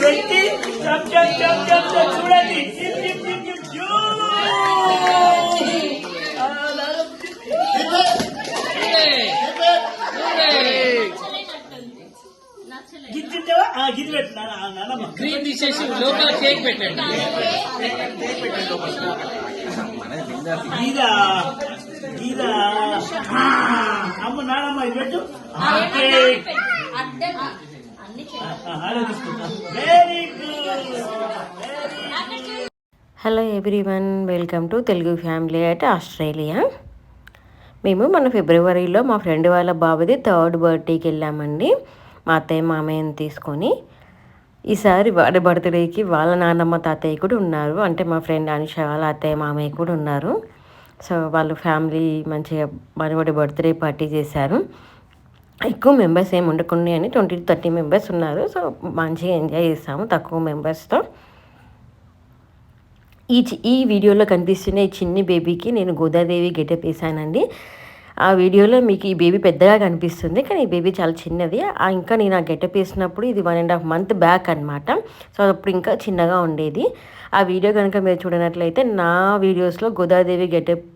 పెట్టి చూడండి. గిది పెట్టినా గ్రీన్ తీసేసి లోపల కేక్ పెట్టండి. గీదా గీదా అమ్మ నానమ్మ ఇది పెట్టు. Hello everyone, welcome to Telugu family at Australia. మేము మన ఫిబ్రవరిలో మా ఫ్రెండ్ వాళ్ళ బాబుది 3rd బర్త్డేకి వెళ్ళామండి, మా అత్తయ్య మామయ్యని తీసుకొని. ఈసారి వాడి బర్త్డేకి వాళ్ళ నాన్నమ్మ తాతయ్య కూడా ఉన్నారు, అంటే మా ఫ్రెండ్ అనుష వాళ్ళ అత్తయ్య మామయ్య కూడా ఉన్నారు. సో వాళ్ళు ఫ్యామిలీ మంచిగా మనవాడి బర్త్డే పార్టీ చేశారు. ఎక్కువ మెంబర్స్ ఏమి ఉండకుండా అని 20-30 మెంబర్స్ ఉన్నారు. సో మంచిగా ఎంజాయ్ చేస్తాము తక్కువ మెంబర్స్తో. ఈ వీడియోలో కనిపిస్తున్న ఈ చిన్ని బేబీకి నేను గోదాదేవి గెటప్ వేసానండి. ఆ వీడియోలో మీకు ఈ బేబీ పెద్దగా కనిపిస్తుంది, కానీ ఈ బేబీ చాలా చిన్నది. ఇంకా నేను ఆ గెటప్ వేసినప్పుడు ఇది 1.5 month బ్యాక్ అనమాట. సో అప్పుడు ఇంకా చిన్నగా ఉండేది. ఆ వీడియో కనుక మీరు చూడనట్లయితే నా వీడియోస్లో గోదాదేవి గెటప్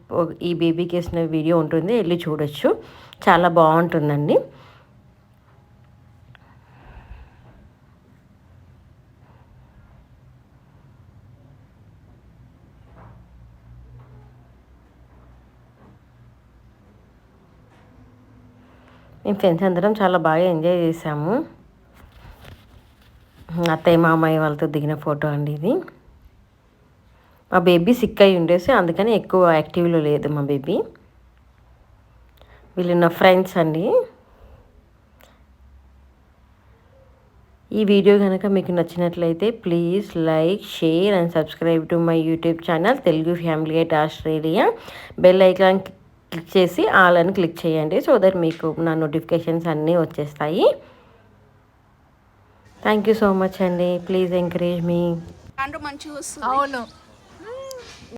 ఈ బేబీకి వేసిన వీడియో ఉంటుంది, వెళ్ళి చూడొచ్చు. చాలా బాగుంటుందండి. మేము ఫ్రెండ్స్ అందరం చాలా బాగా ఎంజాయ్ చేసాము. అత్తయ్య మామయ్య వాళ్ళతో దిగిన ఫోటో అండి ఇది. మా బేబీ సిక్ అయి ఉండేసి అందుకని ఎక్కువ యాక్టివ్లో లేదు మా బేబీ. వీళ్ళు నా ఫ్రెండ్స్ అండి. ఈ వీడియో కనుక మీకు నచ్చినట్లయితే please like, share and subscribe to my YouTube channel Telugu family at Australia. Bell icon click చేసి ఆల్ అని క్లిక్ చేయండి, సో దట్ మీకు నా నోటిఫికేషన్స్ అన్నీ వచ్చేస్తాయి. థ్యాంక్ యూ సో మచ్ అండి. ప్లీజ్ ఎంకరేజ్ మీ. అవును.